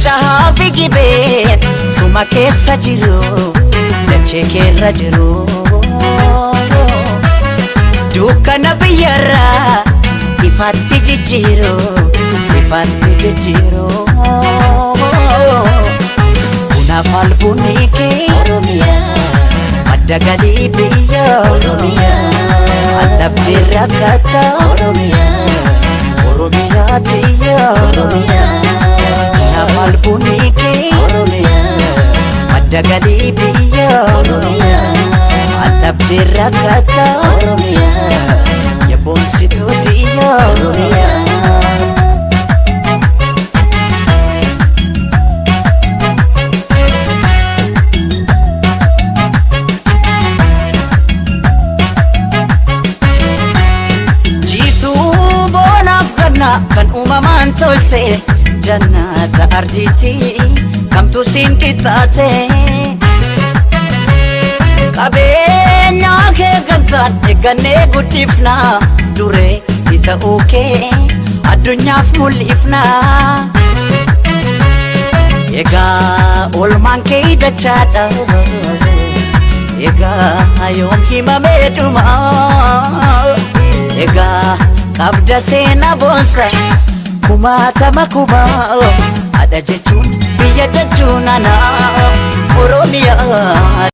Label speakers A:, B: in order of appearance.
A: fincaa'aa fi gibeen suma keessa jiru dachee keerra jiru dukkana biyyarraa ifatti jijjiiru Bunaaf albunni kee Oromiyaa madda galii biyya Oromiyaa allabdee rakkata Oromiyaa tiyya Bunaaf albunni kee Oromiyaa madda galii biyya Oromiyaa allabdee rakkata yaboonsituu tiyya Oromiyaa kan uumamaan tolte jannata arjiiti kamtu siin qixxaate qabeenya kee gamtaan eeggannee guddifna duree ta'uu kee addunyaaf mul'ifna egaa oolmaan kee dachaadha egaa yoom himamee dhuma egaa qabda seena boonsa kumaatama kumaa ada jechuun biyya jechuun ana Oromiyaa